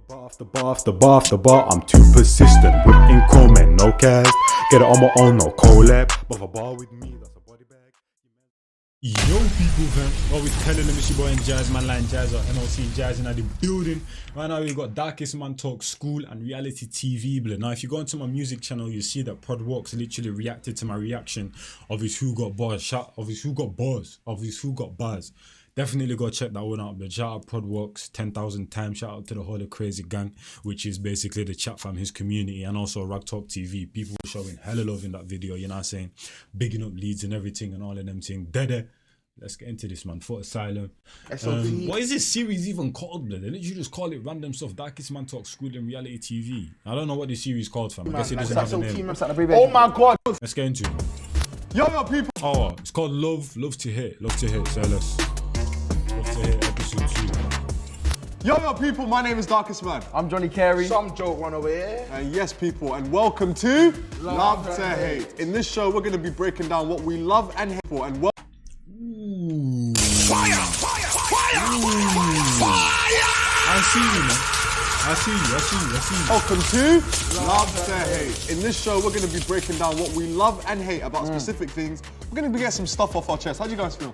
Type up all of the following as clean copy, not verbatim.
the bar, I'm too persistent. With income and no cast. Get it on my own, no collab. But a bar with me, that's a body bag. Yo, people, man. What we telling them is your boy Njies, man, like Njies or MLC Njies in the building. Right now, we got Darkest Man Talk School and Reality TV. But now, if you go onto my music channel, you see that Podwalks literally reacted to my reaction of his Who Got Bars, of his Who Got Bars, of his Who Got Bars. Definitely go check that one out. But shout out Podwalks 10,000 times. Shout out to the whole Crazy Gang, which is basically the chat from his community, and also Rag Talk TV. People showing hella love in that video, you know what I'm saying? Bigging up leads and everything and all of them things. Dede. Let's get into this, man. For Asylum. What is this series even called, blood? They literally just call it random stuff. Darkest Man Talk School and Reality TV. I don't know what this series called, fam. I guess it doesn't have a name. Oh my god. Let's get into it. Yo, people. Oh, it's called Love to Hate. Love to Hate. So let's Love to Hate episode 2. Yo, people. My name is Darkest Man. I'm Johnny Carey. Some joke one over here. And yes, people, and welcome to Love to Hate. In this show, we're going to be breaking down what we love and hate for. And Fire! I see you, man. I see you. Welcome to Love to Hate. In this show, we're going to be breaking down what we love and hate about specific things. We're going to be getting some stuff off our chest. How do you guys feel?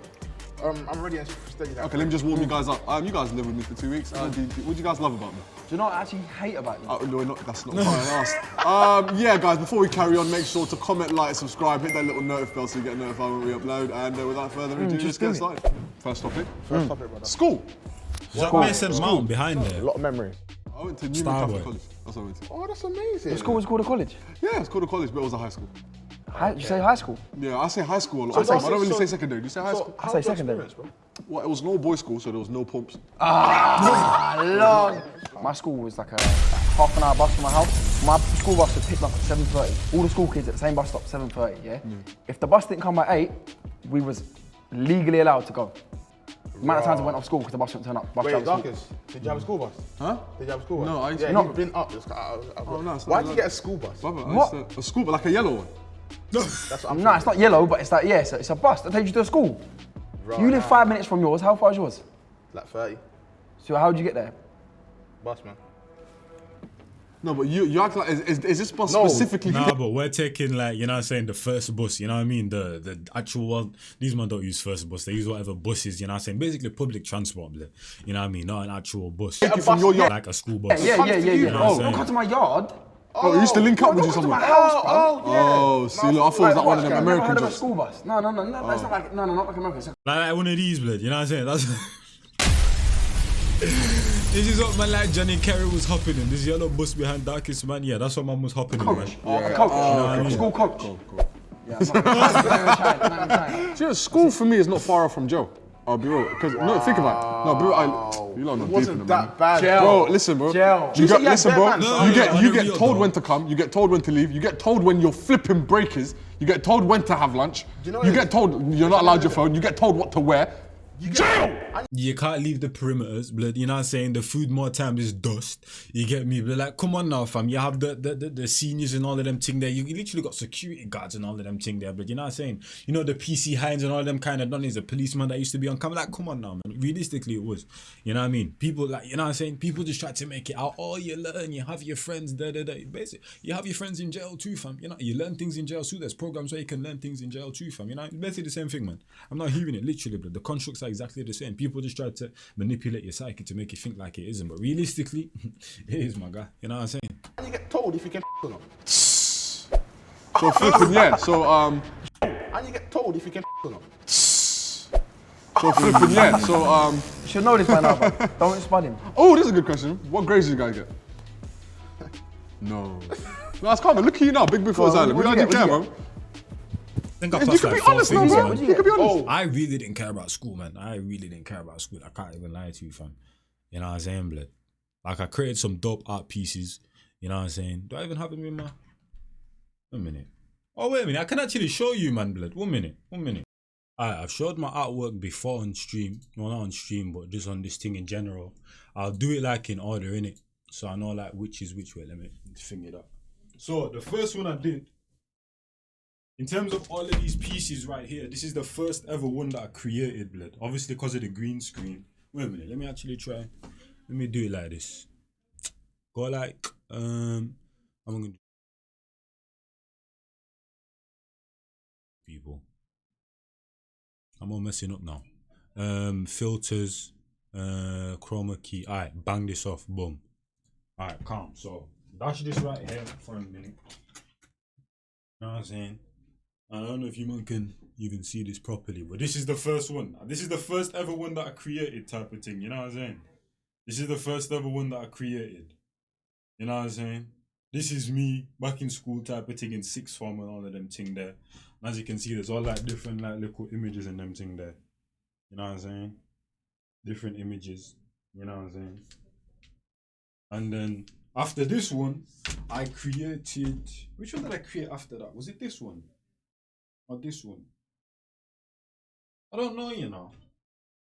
I'm ready and steady. Okay, let me just warm you guys up. You guys live with me for 2 weeks. What do you guys love about me? Do you know what I actually hate about you? No, that's not fine. Yeah, guys, before we carry on, make sure to comment, like, subscribe, hit that little notif bell so you get notified when we upload. And without further ado, just get started. First topic, brother. School. Is that Mason Mount behind there? A lot of memory. I went to Newman Catholic College. That's what I went to. Oh, that's amazing. The school was called a college? Yeah, it's called a college, but it was a high school. You say high school? Yeah, I say high school a lot. I don't really say secondary. Do you say high school? I say secondary. Well, it was an all-boys school, so there was no pumps. Long. My school was like a half an hour bus from my house. My school bus would pick me up at 7:30. All the school kids at the same bus stop, 7:30, yeah? If the bus didn't come by 8, we was legally allowed to go. The amount of times I went off school because the bus didn't turn up. Wait, Darkest, did you have a school bus? Huh? Did you have a school bus? No, I yeah, not you've been up. Oh, no, why did you get a school bus? Brother, What? A school, but like a yellow one. That's what I'm No, it's not yellow, but it's like, yeah, it's a bus that takes you to school. Right, You live 5 minutes from yours. How far is yours? like 30. So how would you get there? Bus, man. No, but you act like, is this bus specifically? Nah, but we're taking, like, you know what I'm saying, the first bus, you know what I mean? The actual one. These men don't use first bus, they use whatever buses, you know what I'm saying? Basically public transport, you know what I mean? Not an actual bus. From your yard. Like a school bus. Yeah. Oh, Don't come to my yard. Oh, you used to link up with you Don't come to somewhere. my house, bro. Oh, see, look, I thought it was like one of them I've never American heard of a jobs. school bus. No, it's not like, not like American. It's Like one of these, blood, you know what I'm saying? That's This is what man like Johnny Carey was hopping in. This yellow bus behind Darkest Man, yeah, that's what man was hopping in, man. coach. You know what I mean? School coach. Yeah, See, school for me is not far off from jail. I'll be real, because no, think about it. No, bro, you don't know. It wasn't that bad. bad. Bro, listen, bro. Jail. You get, listen, bro. No, you no, get no, told no. when to come. You get told when to leave. You get told when you're flipping breakers. You get told when to have lunch. you know You what get told you're not allowed your phone. You get told what to wear. Jail. You can't leave the perimeters, blood. You know what I'm saying? The food more time is dust. You get me? But like, come on now, fam. You have the seniors and all of them thing there. You literally got security guards and all of them thing there. But you know what I'm saying? You know the PC Hines and all them kind of done is a policeman that used to be on camera. Like, come on now, man. Realistically, it was. You know what I mean? People like, you know what I'm saying? People just try to make it out. Oh, you learn. You have your friends. Basically, you have your friends in jail too, fam. You know, you learn things in jail too. There's programs where you can learn things in jail too, fam. You know, it's basically the same thing, man. I'm not hearing it literally, but the constructs are exactly the same. People just try to manipulate your psyche to make you think like it isn't, but realistically, it is, my guy. You know what I'm saying? And you get told if you can or not. So flipping, yeah. So And you get told if you can or not. So flipping, yeah. So You should know this by now, bro. Don't spud him. Oh, this is a good question. What grades did you guys get? No, that's common. Look at you now, big before Island. We what'd don't you care, get? bro. I think I You passed can like be 4 honest now, things, bro. man. You can be honest. I really didn't care about school, man. I really didn't care about school. I can't even lie to you, fam. You know what I'm saying, blood? Like, I created some dope art pieces. You know what I'm saying? Do I even have them in my... 1 minute. Oh, wait a minute. I can actually show you, man, blood. 1 minute. Alright, I've showed my artwork before on stream. Well, not on stream, but just on this thing in general. I'll do it, like, in order, innit? So I know, like, which is which way. Let me figure it out. So, the first one I did... In terms of all of these pieces right here, this is the first ever one that I created, blood. Obviously because of the green screen. Wait a minute, let me actually try. Let me do it like this. Got like I'm gonna do people. I'm all messing up now. Filters, chroma key. Alright, bang this off, boom. Alright, calm. So dash this right here for a minute. You know what I'm saying? I don't know if you man can even see this properly, but this is the first one. This is the first ever one that I created type of thing, you know what I'm saying? This is the first ever one that I created. You know what I'm saying? This is me back in school type of thing in sixth form and all of them thing there. And as you can see, there's all like different like little images and them thing there. You know what I'm saying? Different images. You know what I'm saying? And then after this one, I created... Which one did I create after that? Was it this one? Or this one? I don't know, you know.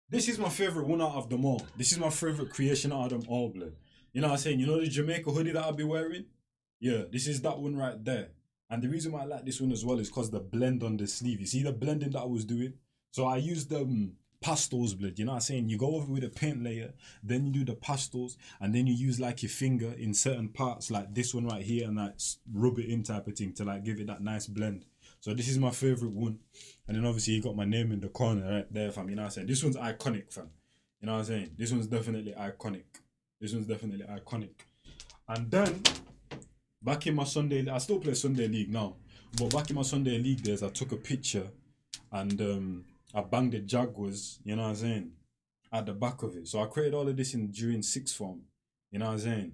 This is my favorite one out of them all. This is my favorite creation out of them all, blood. You know what I'm saying? You know the Jamaica hoodie that I'll be wearing? Yeah, this is that one right there. And the reason why I like this one as well is because the blend on the sleeve. You see the blending that I was doing? So I used the pastels, blood. You know what I'm saying? You go over with a paint layer, then you do the pastels, and then you use like your finger in certain parts, like this one right here, and like rub it in type of thing to like give it that nice blend. So this is my favorite one. And then obviously you got my name in the corner right there, fam. You know what I'm saying? This one's iconic, fam. You know what I'm saying? This one's definitely iconic. This one's definitely iconic. And then, back in my Sunday, I still play Sunday League now, but back in my Sunday League days, I took a picture and I banged the Jaguars, you know what I'm saying, at the back of it. So I created all of this during sixth form, you know what I'm saying?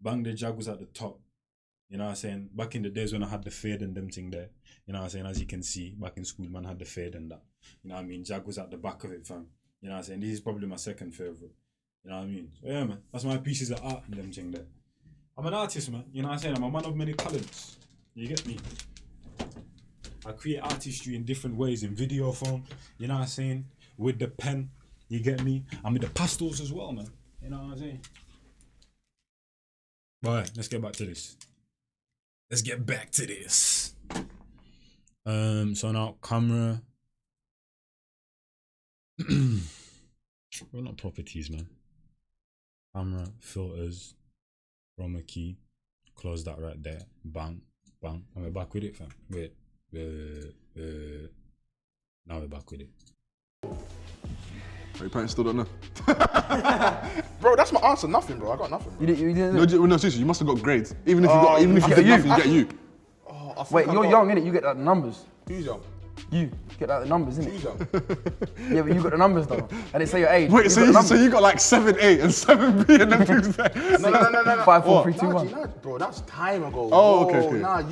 Banged the Jaguars at the top, you know what I'm saying? Back in the days when I had the fade and them thing there, you know what I'm saying? As you can see, back in school, man had the fade and that, you know what I mean? Jaguars at the back of it, fam. You know what I'm saying? This is probably my second favorite. You know what I mean? So yeah, man, that's my pieces of art and them thing there. I'm an artist, man. You know what I'm saying? I'm a man of many talents. You get me? I create artistry in different ways, in video form, you know what I'm saying? With the pen, you get me? And with the pastels as well, man. You know what I'm saying? Alright, let's get back to this. Let's get back to this. So now camera. Well, not properties, man. Camera, filters, chroma key, close that right there, bang, bang, and we're back with it, fam. Wait, now we're back with it. Your parents still don't know. Bro, that's my answer. Nothing, bro. I got nothing. Bro. You didn't know? No, seriously, you must have got grades. Even if you get nothing, you get you. Oh, Wait, you're young, innit? You get like the numbers. Who's young? You get like the numbers, innit? Who's young? Yeah, but you got the numbers though. I didn't say your age. Wait, so you got like 7A and 7B and them things there. No. 5, 4, 3, 2, Nah, 1. G, nah, bro, that's time ago. Oh, Bro, okay. Nah,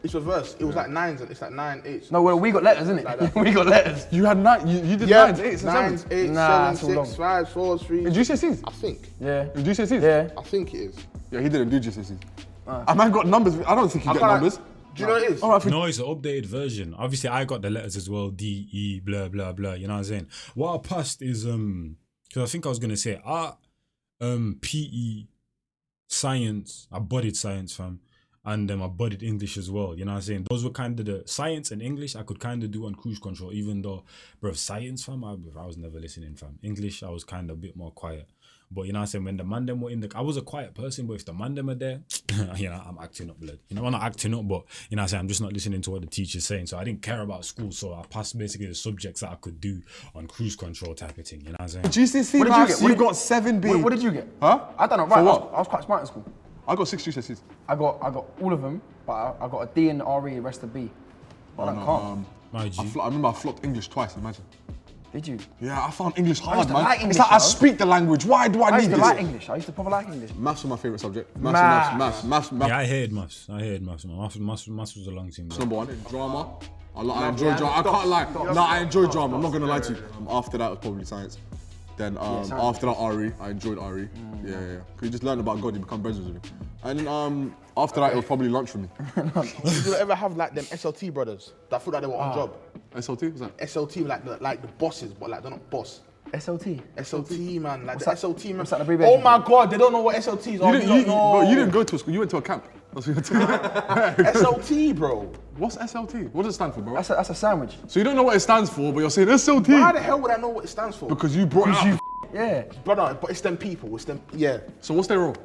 it's reverse. It was like 9s and it's like 9, 8s. No, well, we got letters, innit? Like that. We got letters. You had 9, you did Yeah, 9s, 8s, 9s, and 8s, Nah, 7, that's all 6, 5, 4, 3. Did you say C's? I think. Yeah. Did you say C's? Yeah. I think it is. Yeah, he didn't do GCSEs. A man got numbers. I don't think he get can't- numbers. Do you know what it is? All right, No, it's an updated version. Obviously, I got the letters as well. D, E, blah, blah, blah. You know what I'm saying? What I passed is, because I think I was going to say art, PE, science. I bodied science, fam. And I bodied English as well. You know what I'm saying? Those were kind of the science and English I could kind of do on cruise control, even though, bro, science, fam, I was never listening, fam. English, I was kind of a bit more quiet. But you know what I'm saying, when the man them were in I was a quiet person, but if the man them are there, you know, I'm acting up, blood. You know, I'm not acting up, but you know what I'm saying, I'm just not listening to what the teacher's saying. So I didn't care about school, so I passed basically the subjects that I could do on cruise control type of thing. You know what I'm saying? GCSE What did you maths, get? you got 7B. What did you get? Huh? I done it right. For what? I was quite smart in school. I got 6 GCSEs. I got all of them, but I got a D and RE, the rest a B. But I can't. My G. I remember I flopped English twice, imagine. Did you? Yeah, I found English hard, used to man. like It's English, like I though. speak the language. Why do I I need used to this? like English. I used to proper like English. Maths was my favourite subject. Maths. Maths. Yeah, I hated maths. Maths was a long thing. Bro. Number one, drama. I enjoy drama. I can't lie. No, I enjoy drama. I'm not gonna lie to you. After that was probably science. Then after that RE, I enjoyed RE. Yeah. Cause you just learn about God, you become brothers with him. And then after that, it was probably lunch for me. Did you ever have like them SLT brothers that thought that they were on job? SLT, what's that? SLT, like the bosses, but like they're not boss. SLT. SLT, man, like What's the that? SLT, man. What's that abbreviation Oh my God, they don't know what SLT is. Oh, You you don't know. but you didn't go to a school, you went to a camp. That's what you went to. SLT, bro. What's SLT? What does it stand for, bro? That's a sandwich. So you don't know what it stands for, but you're saying SLT? Why the hell would I know what it stands for? Because you brought it up. Yeah. Brother, but it's them people. It's them, yeah. So what's their role?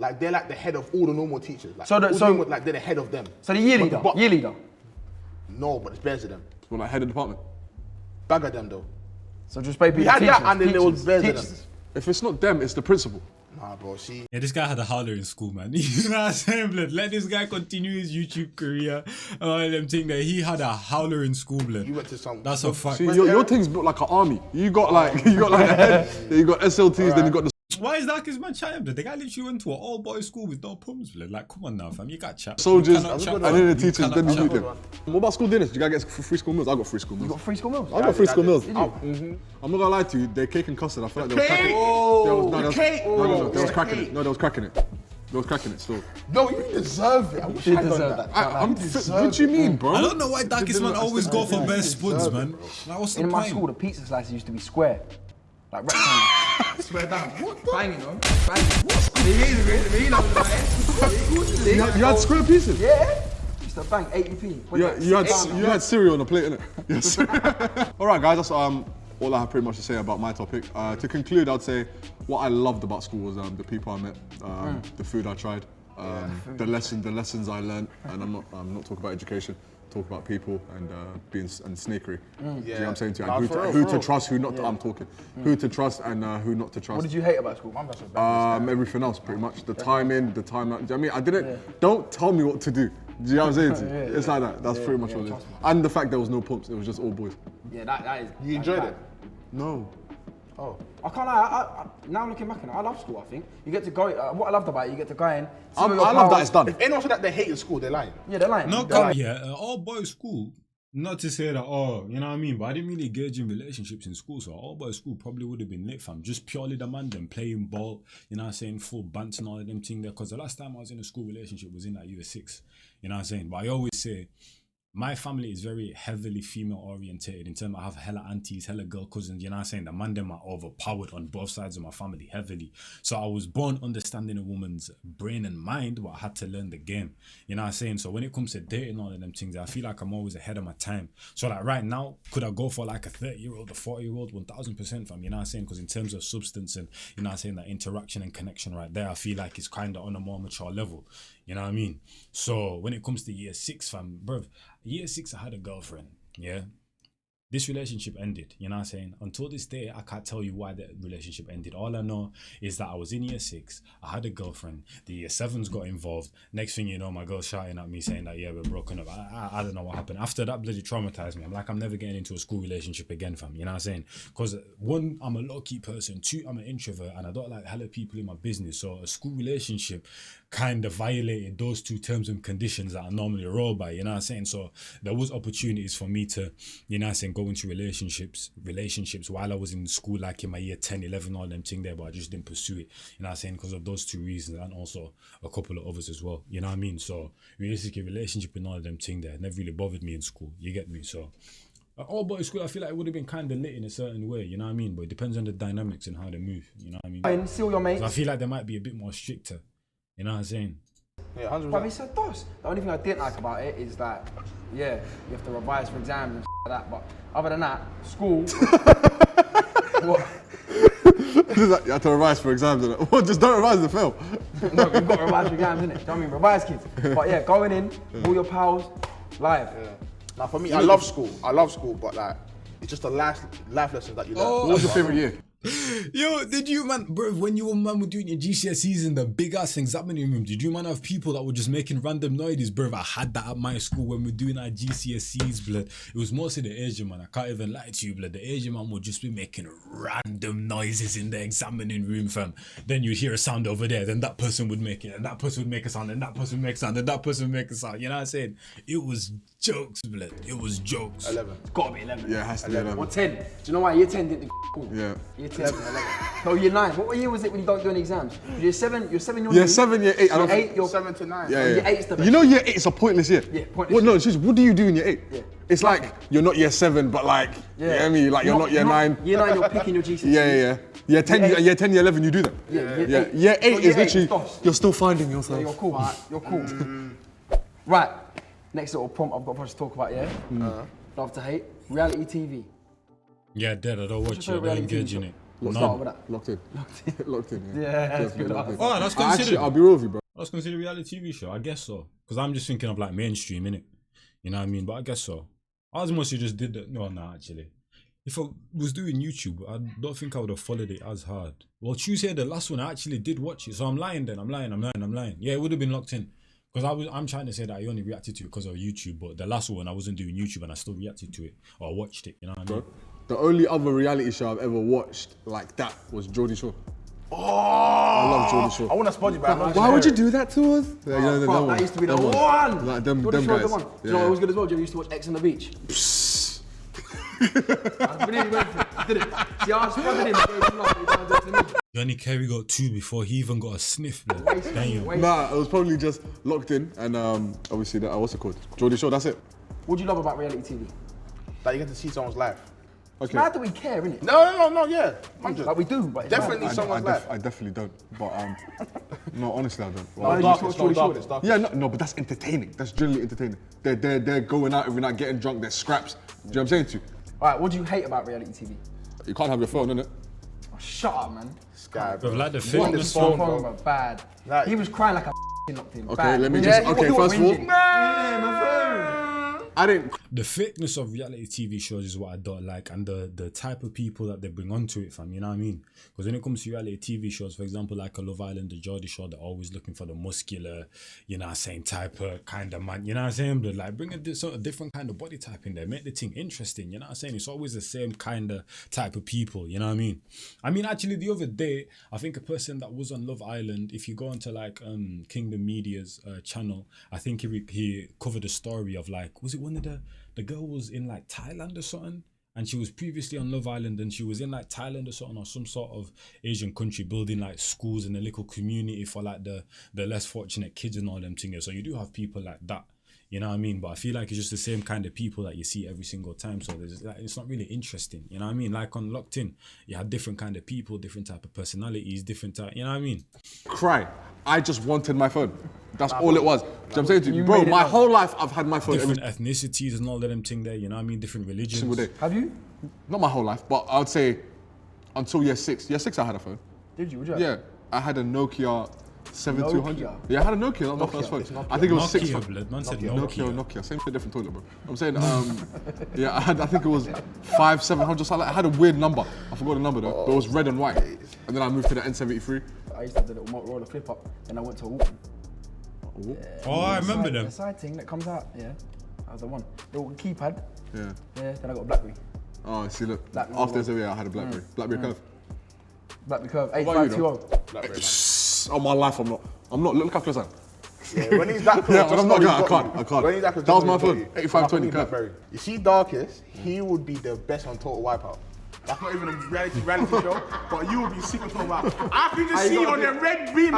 Like they're like the head of all the normal teachers. Like, So they're the head of them. So the year But- leader, but- year leader. No, but it's better than them. Well, like head of department. Bag of them though. So just basically We had teachers, that and then there was better than teachers. them. If it's not them, it's the principal. Nah, bro. See, Yeah, this guy had a howler in school, man. You know what I'm saying, blood? Let this guy continue his YouTube career. Them thing that he had a howler in school, blood. you went to some. That's a fact. See, your thing's built like an army. You got like a head, then you got SLTs, then you got the. Why is that his man chatting, blood? The guy literally went to an all-boys school with no pums, blood. Like, come on now, fam. You got chat. Soldiers, You cannot chat, and fam. then the You teachers, cannot then you chat. meet them. What about school dinners? Did you guys get free school meals? I got free school meals. You got free school meals? I got free school meals. Did you? I'm not gonna lie to you, they're cake and custard. I feel like they was Cake? cracking it. Oh, There was cake? they was Oh, cracking cake. it. No, they was cracking it. They was cracking it still. No, you deserve it. I wish You I done deserve that. that. I'm fit. What do you mean, bro? I don't know why darkest man always go for best spoons, man. Like, what's the In my point? school, the pizza slices used to be square. Like rectangle. Swear down. Bang, you know. Bang. You had square pieces. Yeah. Used to bang 80p. You had cereal on a plate, innit? Yes. All right, guys. That's all I have pretty much to say about my topic. To conclude, I'd say what I loved about school was the people I met, the food I tried, the lessons I learned, and I'm not talking about education. Talk about people and being and snakery. Do you know what I'm saying to you? Nah, And for real, who for to real. trust, who not to. I'm talking. Who to trust and who not to trust. What did you hate about school? Everything else, pretty much. The timing, the timeline. I mean, I didn't. Don't tell me what to do. Do you know what I'm saying to you? It's like that. That's pretty much what it is. And the fact there was no pumps. It was just all boys. Yeah, that is. You enjoyed it? No. Oh, I can't lie. I now looking back on it, I love school. I think you get to go. What I loved about it, you get to go in. I love that it's done. If anyone said that they hated school, they're lying. Yeah, they're lying. No, They're lying. yeah, all boys school. Not to say that, oh, you know what I mean, but I didn't really engage in relationships in school, so all boys school probably would have been lit, fam. Just purely the man, them playing ball, you know what I'm saying, full bants and all of them things there. Because the last time I was in a school relationship was in that year 6, you know what I'm saying. But I always say, my family is very heavily female orientated in terms of I have hella aunties, hella girl cousins, you know what I'm saying? The man them are overpowered on both sides of my family heavily. So I was born understanding a woman's brain and mind, but I had to learn the game. You know what I'm saying? So when it comes to dating all of them things, I feel like I'm always ahead of my time. So like right now, could I go for like a 30-year-old, a 40-year-old? 1000% fam, you know what I'm saying? Because in terms of substance and, you know what I'm saying, that interaction and connection right there, I feel like it's kind of on a more mature level. You know what I mean? So when it comes to year 6, fam, bruv, year 6, I had a girlfriend, yeah? This relationship ended, you know what I'm saying? Until this day, I can't tell you why the relationship ended. All I know is that I was in year 6, I had a girlfriend, the year 7s got involved. Next thing you know, my girl's shouting at me saying that, yeah, we're broken up. I don't know what happened. After that, bloody traumatized me. I'm like, I'm never getting into a school relationship again, fam, you know what I'm saying? Because 1, I'm a low-key person, 2, I'm an introvert, and I don't like hella people in my business. So a school relationship kind of violated those 2 terms and conditions that I normally roll by, you know what I'm saying? So there was opportunities for me to, you know what I'm saying, go into relationships while I was in school, like in my year 10, 11, all them thing there, but I just didn't pursue it, you know what I'm saying, because of those 2 reasons, and also a couple of others as well, you know what I mean? So realistically, relationship and all of them thing there never really bothered me in school, you get me? So all boys school, I feel like it would have been kind of lit in a certain way, you know what I mean? But it depends on the dynamics and how they move, you know what I mean? And see all your mates. So I feel like they might be a bit more stricter, you know what I'm saying? Yeah, 100%. But it's a DOS. The only thing I didn't like about it is that, yeah, you have to revise for exams and like that. But other than that, school. What? You have to revise for exams, innit? Well, just don't revise to fail. No, you've got to revise for exams, innit? Do you know what I mean? Revise, kids. But yeah, going in, all your pals, live. Yeah. Now for me, I love school, but like, it's just the life lessons that you learn. What was your favourite year? Yo, did you, man, bro, when you were doing your GCSEs in the big ass examining room, did you, man, have people that were just making random noises, bro? I had that at my school when we were doing our GCSEs, blood. It was mostly the Asian man, I can't even lie to you, blood. The Asian man would just be making random noises in the examining room, fam. Then you'd hear a sound over there, then that person would make it, and that person would make a sound, and that person would make a sound, and that person would make a sound. You know what I'm saying? It was jokes, blood. It was jokes. 11. It's got to be 11. Yeah, it has to be 11. Or 10. Do you know why? Year 10 didn't cool. Yeah. Year 10, 11. No, year 9. What year was it when you don't do any exams? Year 7, you're 7, you're Year 7, year 8. I don't Year 8, you're 7 to 9. Yeah, Year 8 is the best. You know year 8 is a pointless year. Yeah, pointless What, no, year. it's just, what do you do in year 8? Yeah. It's like, you're not year 7, but like, you know what I mean? Like, you're not year 9. Year 9, you're picking your GCSE. Yeah. Year 10, year 10, year 11, you do that. Yeah. Year 8 So is year 8 literally, is DOS. you're still finding yourself. Yeah, you're cool. You're cool. Right. Next little prompt I've got for us to talk about, yeah? Love to hate. Reality TV. Yeah, dead. I don't watch it. I don't reality engage TV in it. Let's start with that. Locked in. Locked in. Yeah, that's good. Locked in. Oh, that's Actually, considered. I'll be real with you, bro. That's considered a reality TV show. I guess so. Because I'm just thinking of like mainstream, innit? You know what I mean? But I guess so. I was mostly just did that. No, actually. If I was doing YouTube, I don't think I would have followed it as hard. Well, Tuesday, the last one, I actually did watch it. So I'm lying then. I'm lying. Yeah, it would have been locked in. Because I'm trying to say that I only reacted to it because of YouTube. But the last one, I wasn't doing YouTube and I still reacted to it. Or watched it, you know what I mean? The only other reality show I've ever watched like that was Geordie Shore. Oh, I love Geordie Shore. I want to spot you, but Why would you do that to us? Yeah, you know, Bro, that used to be the one. Like them Geordie Shore's guys. the one. Do you know what was good as well? Do you used to watch X on the Beach? I really went for it. Did it? See, I spotted him. I gave him love, he done X on the Beach. Johnny Kerry got 2 before he even got a sniff, man. Damn. Nah, it was probably just locked in and obviously that what's it called? Geordie Shore, that's it. What do you love about reality TV? that you get to see someone's life. It's mad that we care, innit? No, yeah. 100. Like we do, but it's Definitely mad. someone's life. I definitely don't, but no, honestly I don't. No, Well, you Dark, just watch it's Geordie dark, Shore. it's dark. yeah, no, but that's entertaining. That's generally entertaining. They're going out every night, getting drunk. They're scraps. Do you know what I'm saying to you? Alright, what do you hate about reality TV? You can't have your phone, innit? Oh, shut up, man. Sky, Bro, bro. like the What fitness is phone, one. bro? Bad. Like- He was crying like a locked in. Okay, Bad. let me Yeah, just. he Okay, was first of all, whinging. Yeah, my phone. I didn't. The thickness of reality TV shows is what I don't like, and the type of people that they bring onto it, fam. You know what I mean? Because when it comes to reality TV shows, for example, like a Love Island, the Geordie Shore, they're always looking for the muscular, you know what I'm saying, type of kind of man. You know what I'm saying? But like bring a sort of different kind of body type in there, make the thing interesting. You know what I'm saying? It's always the same kind of type of people. You know what I mean? I mean, actually, the other day, I think a person that was on Love Island, if you go onto like Kingdom Media's channel, I think he covered a story of like, was it one of the girl was in like Thailand or something, and she was previously on Love Island, and she was in like Thailand or something, or some sort of Asian country, building like schools in a little community for like the less fortunate kids and all them things. So you do have people like that, you know what I mean? But I feel like it's just the same kind of people that you see every single time. So there's like, it's not really interesting, you know what I mean? Like on Locked In, you had different kind of people, different type of personalities, different type, you know what I mean? Cry. I just wanted my phone. That's all it was. Do you know what I'm saying to you? You Bro, made it my up. whole life I've had my phone every Different ethnicities and all of them thing there, you know what I mean? Different religions. single day. Have you? Not my whole life, but I would say until year 6. Year 6 I had a phone. Did you? Would you? Yeah, I had a Nokia 7200. Nokia? Yeah, I had a Nokia, not my first phone. it's Nokia. I think it was 6 Nokia, phone. blood. Man said Nokia, Nokia. Nokia, same shit, different toilet, bro. I'm saying, yeah, I think it was 5700. So I had a weird number. I forgot the number though, but it was red and white. And then I moved to the N73. I used to have the little Motorola flip up, then I went to Walkman. Oh, I remember them. The side thing that comes out, yeah. That was the one. Little keypad, Yeah. yeah. Then I got a BlackBerry. Oh, see, look. Blackberry After one. this, yeah, I had a BlackBerry. BlackBerry Curve. BlackBerry Curve, about you, 8520. Oh, my life, I'm not. Look how close I am. Yeah, when he's that close, Yeah, when just I'm not know going, he's I got can't. you. I can't. When he's that close, That was just my know phone, he's got you. 8520 I Curve. Blackberry. You see Darkest, he would be the best on Total Wipeout. That's not even a reality show, but you would be super Total Wipeout. I can just see you on the red beam. you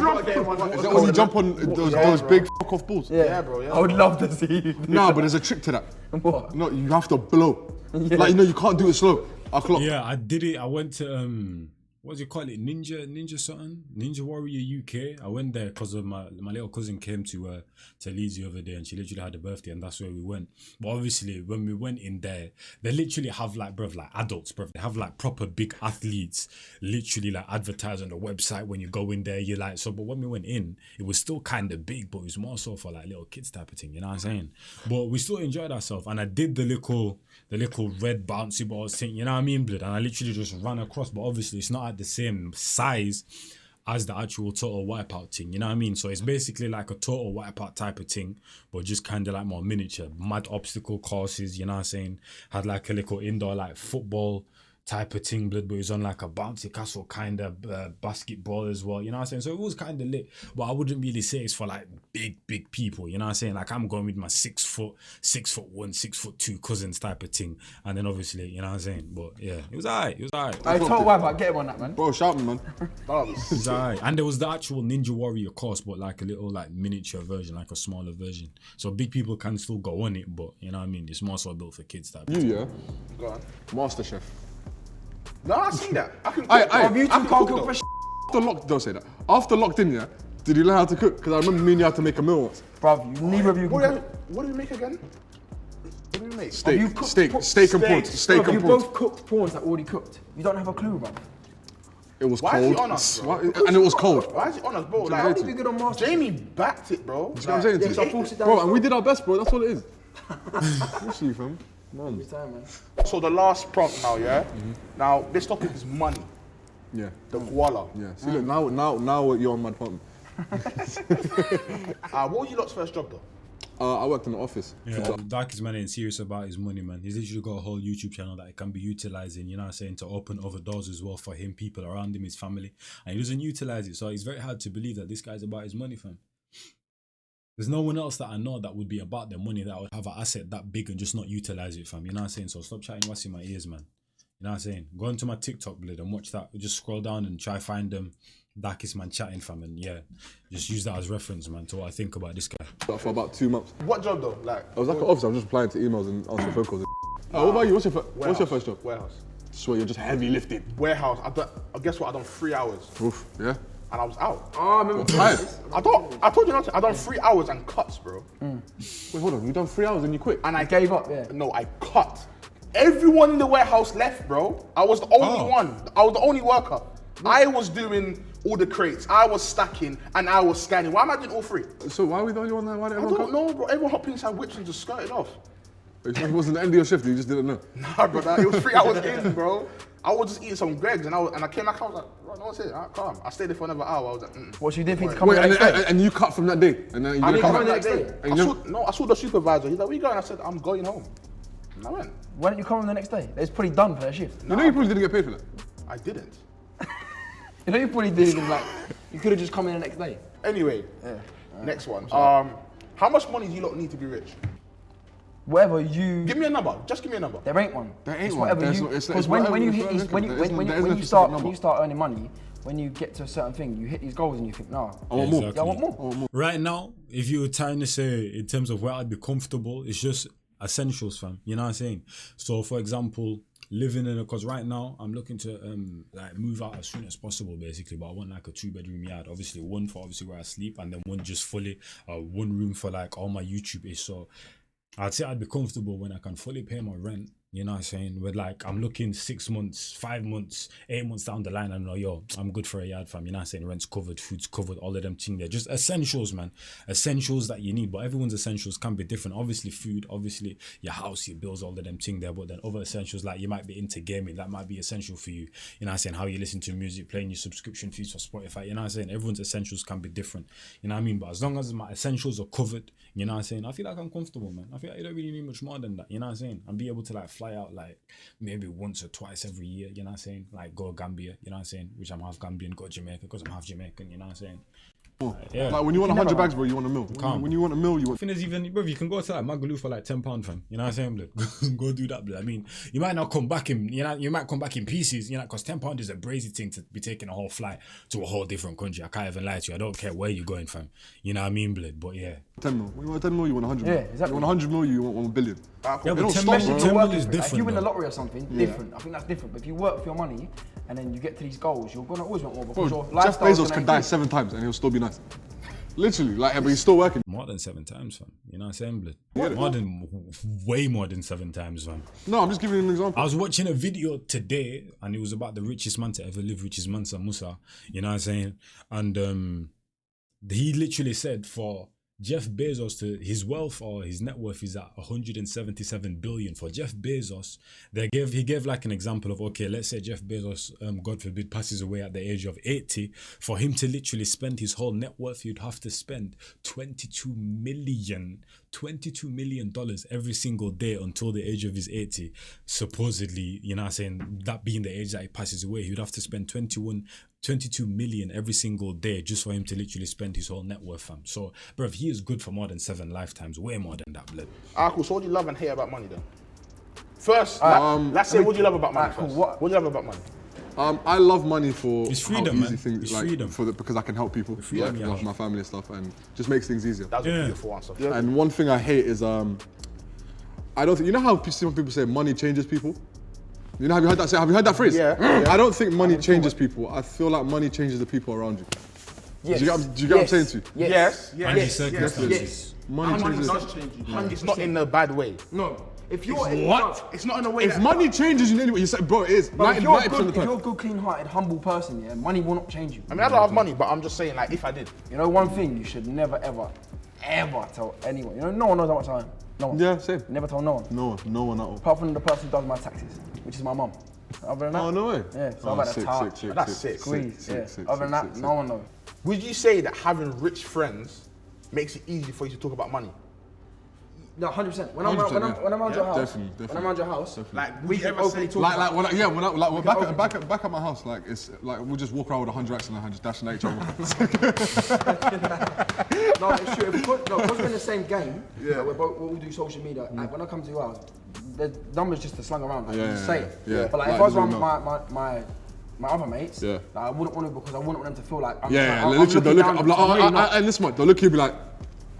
gotta get him on. Is that when you jump on those big fuck off balls? Yeah, bro. Yeah. I would love to see you. Nah, but there's a trick to that. What? No, you have to blow. Like, you know, you can't do it slow. I clock. Yeah, I did it. I went to what do you call it? Ninja something? Ninja Warrior UK. I went there because of my little cousin came to Leeds the other day, and she literally had a birthday, and that's where we went. But obviously, when we went in there, they literally have like, bruv, like adults, bruv. They have like proper big athletes, literally like advertised on the website when you go in there. You're like, so. But when we went in, it was still kind of big, but it was more so for like little kids type of thing. You know what I'm saying? But we still enjoyed ourselves, and I did the little red bouncy ball thing. You know what I mean, blood? And I literally just ran across. But obviously, it's not at the same size as the actual Total Wipeout thing, you know what I mean? So it's basically like a Total Wipeout type of thing, but just kind of like more miniature, mad obstacle courses, you know what I'm saying? Had like a little indoor like football type of thing, blood, but it was on like a bouncy castle kind of basketball as well, you know what I'm saying? So it was kind of lit, but I wouldn't really say it's for like big people, you know what I'm saying? Like I'm going with my 6'1", 6'2" cousins type of thing, and then obviously, you know what I'm saying? But yeah, it was alright. I told Wipeout, get him on that, man. Bro, shout me, man. It was alright. And there was the actual Ninja Warrior course, but like a little like miniature version, like a smaller version. So big people can still go on it, but you know what I mean? It's more so built for kids type. You, yeah? Go on. Master Chef. No, I see that. I can. You two can't cook for Don't say that. After Locked In, yeah, did you learn how to cook? Because I remember me and you had to make a meal once. Bruv, neither of you can cook. What do you make again? What do you make? Steak, you cooked steak, pro- steak and prawns. Steak Bro, and you prawns. both cooked prawns that already cooked. You don't have a clue, bro. It was Why is he cold. on us, bro? And it was cold. Why is he on us, bro? How Like, did we get on Master? Jamie backed it, bro. You know what I'm saying? Yeah, to so I you? forced it down Bro, his and we throat. did our best, bro. That's all it is. Literally, fam. Every time, man. So the last prompt now, yeah? Now, this topic is money. Yeah. The koala. Yeah. See, look, now you're on my department. What was your lot's first job, though? I worked in the office. Yeah, Darkest man ain't serious about his money, man. He's literally got a whole YouTube channel that he can be utilizing, you know what I'm saying, to open other doors as well for him, people around him, his family. And he doesn't utilize it. So it's very hard to believe that this guy's about his money, fam. There's no one else that I know that would be about their money that would have an asset that big and just not utilize it, fam. You know what I'm saying? So stop chatting what's in my ears, man. You know what I'm saying? Go into my TikTok, blood, and watch that. Just scroll down and try find them. Darkest man chatting, fam, and yeah, just use that as reference, man, to what I think about this guy. For about 2 months. What job, though? Like, I was like an officer. I was just replying to emails and answering phone calls. What about you? What's your first job? Warehouse. Swear you're just heavy lifting. Warehouse. Guess what? I done 3 hours. Oof. Yeah. And I was out. Oh, I remember. Tired. I told you not to. I done 3 hours and cuts, bro. Wait, hold on. You done 3 hours and you quit? And I Gave up, yeah. No, I cut. Everyone in the warehouse left, bro. I was the only one. I was the only worker. I was doing all the crates. I was stacking and I was scanning. Why am I doing all three? So why are we the only one there? Why did I everyone don't cut? know, bro. Everyone hopped inside whips and just skirted off. It wasn't the end of your shift. You just didn't know. Nah, brother. It was 3 hours in, bro. I was just eating some Greggs and I came back. I was like, bro, no one's here. Alright, calm. I stayed there for another hour. I was like, What, so you didn't think to come Wait, in the next day? and you cut from that day, and then you I didn't didn't come come back. in the next day. And I saw the supervisor. He's like, where you going? I said, I'm going home. And I went. Why didn't you come in the next day? It's pretty done for their shift. You know you probably didn't get paid for that. I didn't. You know you probably didn't even like, you could have just come in the next day. Anyway, next one. How much money do you lot need to be rich? Whatever you... Give me a number. Just give me a number. There ain't one. There ain't It's one. whatever There's you... no- it's Because whatever when you you hit feel these... like When it. you There's no specific start number. earning money, when you get to a certain thing, you hit these goals and you think, nah, I want more. Exactly. yeah, I want more. Right now, if you were trying to say in terms of where I'd be comfortable, it's just essentials, fam. You know what I'm saying? So, for example, living in because right now I'm looking to like move out as soon as possible, basically. But I want like a 2-bedroom yard, obviously one for obviously where I sleep, and then one just fully one room for like all my YouTube is. So I'd say I'd be comfortable when I can fully pay my rent. You know what I'm saying? With like, I'm looking 6 months, 5 months, 8 months down the line. I know, yo, I'm good for a yard, fam. You know what I'm saying? Rent's covered, food's covered, all of them things there. Just essentials, man. Essentials that you need. But everyone's essentials can be different. Obviously, food, obviously, your house, your bills, all of them things there. But then other essentials, like you might be into gaming, that might be essential for you. You know what I'm saying? How you listen to music, playing your subscription fees for Spotify. You know what I'm saying? Everyone's essentials can be different. You know what I mean? But as long as my essentials are covered, you know what I'm saying? I feel like I'm comfortable, man. I feel like you don't really need much more than that. You know what I'm saying? And be able to like fly out like maybe once or twice every year. You know what I'm saying? Like go Gambia. You know what I'm saying? Which I'm half Gambian. Go Jamaica because I'm half Jamaican. You know what I'm saying? Yeah. Like when you want 100 bags, bro, you want a mil. Calm. When you want a mil, you want. I think there's even, bro, you can go to like Magaloo for like £10, fam. You know what I'm saying, blood? Go do that, blood. I mean, you might not come back in, you might come back in pieces, you know, because £10 is a brazy thing to be taking a whole flight to a whole different country. I can't even lie to you. I don't care where you're going, fam. You know what I mean, blood? But yeah. 10 mil. When you want 10 mil, you want 100 mil. Yeah, exactly. You want 100 mil, you want 1 billion. Yeah, They but don't 10 stop, mil, bro. 10 mil Working is for it. Like, different. if you win the though. lottery or something, different. I think that's different. But if you work for your money and then you get to these goals, you're gonna always want more because your Jeff lifestyle's Bezos gonna could die increase. 7 times and he'll still be nice. Literally, like, but he's still working. More than 7 times, fam. You know what I'm saying, blood? Way more than 7 times, fam. No, I'm just giving you an example. I was watching a video today and it was about the richest man to ever live, which is Mansa Musa. You know what I'm saying? And he literally said for Jeff Bezos to his wealth or his net worth is at 177 billion. For Jeff Bezos, he gave like an example of, okay, let's say Jeff Bezos, God forbid, passes away at the age of 80. For him to literally spend his whole net worth, you'd have to spend $22 million every single day until the age of his 80. Supposedly, you know what I'm saying, that being the age that he passes away, he'd have to spend 22 million every single day just for him to literally spend his whole net worth, fam. So, bruv, he is good for more than 7 lifetimes, way more than that, blood. Alright, cool. So what do you love and hate about money then? First, let's say what do you love about money cool. first? What What do you love about money? I love money for It's freedom, how easy man. things It's like freedom. because I can help people, freedom, like, yeah. love my family and stuff, and just makes things easier. That was a beautiful answer. And one thing I hate is I don't think, you know how some people say money changes people. You know, have you heard that phrase? Yeah. I don't think money changes people. I feel like money changes the people around you. Yes. Do you get what I'm saying to you? Yes. And his circumstances. Money Money changes. does change you. It's not in a bad way. No. If you're What? It's not in a way If that money changes you in any way, you say, bro, it is. Bro, if 90% you're, of the if time. you're a good, clean-hearted, humble person, yeah, money will not change you. I mean, I don't have money, but I'm just saying, like, if I did. You know, one thing you should never, ever tell anyone. You know, no one knows how much I earn. No one. Yeah, same. Never tell no one. No one at all. Apart from the person who does my taxes, which is my mum. Other than that, Oh, no way. Yeah, so Oh, I've had a touch, That's sick. squeeze. Other than that, no one knows. Would you say that having rich friends makes it easy for you to talk about money? No, 100%. When I'm 100%, around your house, definitely. when I'm around your house, Like, we would you can ever openly say, talk Like, about. like, we're open back at my house. Like, it's like we'll just walk around with 100 racks in our hand, just dashing at each other. No, it's true. Because we're in the same game, like we all do social media. Like, when I come to your house, the numbers just to slung around. Like, you just say it. yeah. But like, Like, if I was you around know. my other mates, Yeah. like, I wouldn't want to because I wouldn't want them to feel like I'm, Yeah, I'm literally, they'll looking look. down. I'm like, I'm really not. and this month, they'll look at you and be like,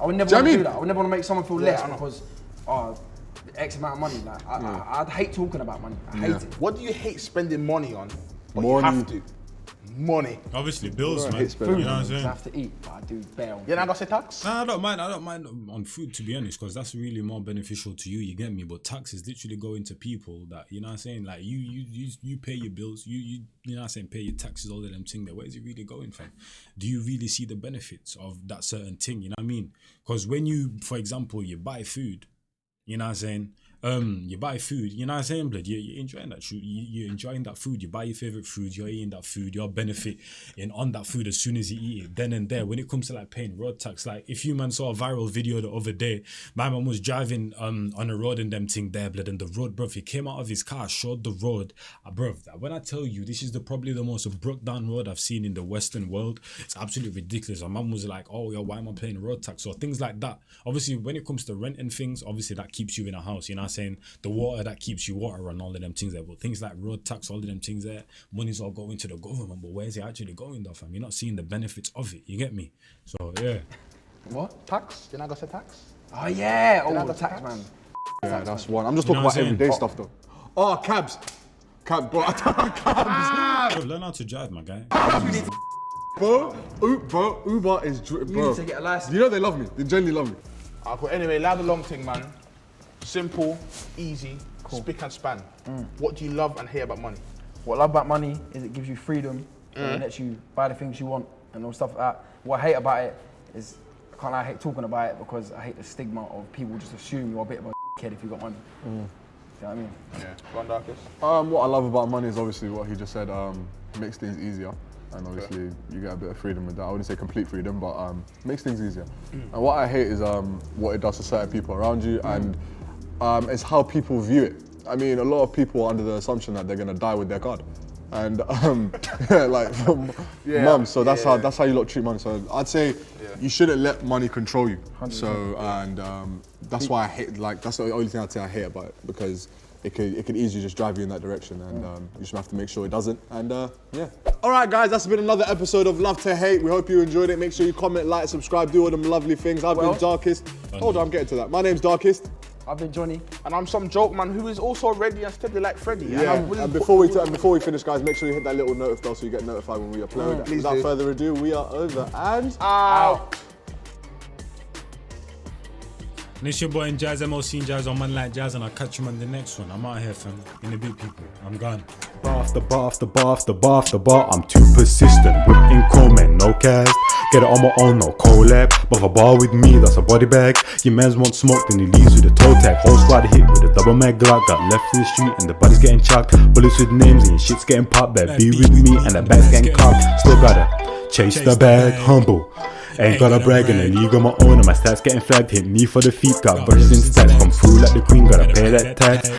I would never Do you want know to what I do that. I would never want to make someone feel Yeah, less I know. because X amount of money. Like I'd hate talking about money. I hate it. what do you hate spending money on? But you Money. have to. Money. Obviously, bills, man. hate You spending. know what I'm I saying? have to eat, but I do bail. You're not gonna say tax? Nah, I don't mind on food, to be honest, because that's really more beneficial to you. You get me? But taxes literally go into people that, you know what I'm saying? Like you pay your bills, you know what I'm saying, pay your taxes, all of them thing there. Where is it really going from? Do you really see the benefits of that certain thing? You know what I mean? Because when you, for example, you buy food, you know what I'm saying? You buy food, you know what I'm saying, blood? You're enjoying that food. You're enjoying that food. You buy your favorite food. You're eating that food. You're benefiting on that food as soon as you eat it. Then and there, when it comes to like paying road tax, like if you man saw a viral video the other day, my man was driving on a road and them thing there, blood, and the road, bruv, he came out of his car, showed the road, bruv. When I tell you, this is probably the most broke down road I've seen in the Western world. It's absolutely ridiculous. My mum was like, oh, yo, why am I paying road tax? Or things like that. Obviously, when it comes to renting things, obviously that keeps you in a house, you know what I'm saying? The water that keeps you water and all of them things there. But things like road tax, all of them things there, money's all going to the government. But where's it actually going though, fam? You're not seeing the benefits of it. You get me? So yeah. What? Tax? You're not gonna say tax? Oh yeah, the tax man. yeah, that's one. I'm just talking know what about I'm saying? everyday stuff though. Oh, cabs. Bro, cabs. Learn how to drive, my guy. Bro, Uber is, bro. need to get a license. You know they love me. They genuinely love me. Cool. Anyway, ladder long thing, man. Simple, easy, spick and span. What do you love and hate about money? What I love about money is it gives you freedom. It lets you buy the things you want and all stuff like that. What I hate about it is, I hate talking about it because I hate the stigma of people just assume you're a bit of a kid if you got money. You know what I mean? Yeah. One darkest. What I love about money is obviously what he just said, makes things easier. And obviously you get a bit of freedom with that. I wouldn't say complete freedom, but makes things easier. And what I hate is what it does to certain people around you, and it's how people view it. I mean, a lot of people are under the assumption that they're gonna die with their card. And yeah, like mum, so that's how you lot treat money. So I'd say you shouldn't let money control you. 100%. So and that's why I hate, like, that's the only thing I'd say I hate about it, because it could easily just drive you in that direction, and you just have to make sure it doesn't. And yeah. All right, guys, that's been another episode of Love to Hate. We hope you enjoyed it. Make sure you comment, like, subscribe, do all them lovely things. I've been Darkest. Hold on, I'm getting to that. My name's Darkest. I've been Johnny. And I'm some joke man who is also ready and steady like Freddy. Yeah. And before we finish, guys, make sure you hit that little notif bell so you get notified when we upload. Without further ado, we are over and out. And it's your boy Njies, MLC Njies on Man Like Jazz, and I'll catch you on the next one. I'm out here, fam. In the big people. I'm gone. Bar after bar after bar after bar after bar. I'm too persistent. Whipping comment, no cast. Get it on my own, no collab. But if a bar with me, that's a body bag. Your mans want smoke, then he leaves with a toe tag. Whole squad hit with a double mag Glock. Got left in the street and the body's getting chucked. Bullets with names and your shit's getting popped. Better be with me and the bag's getting cocked. Still gotta chase the bag, humble. Ain't gotta brag in the league on my own, and my stats getting flagged. Hit me for the feet, got verses in stats. Come through like the queen, gotta pay that tax.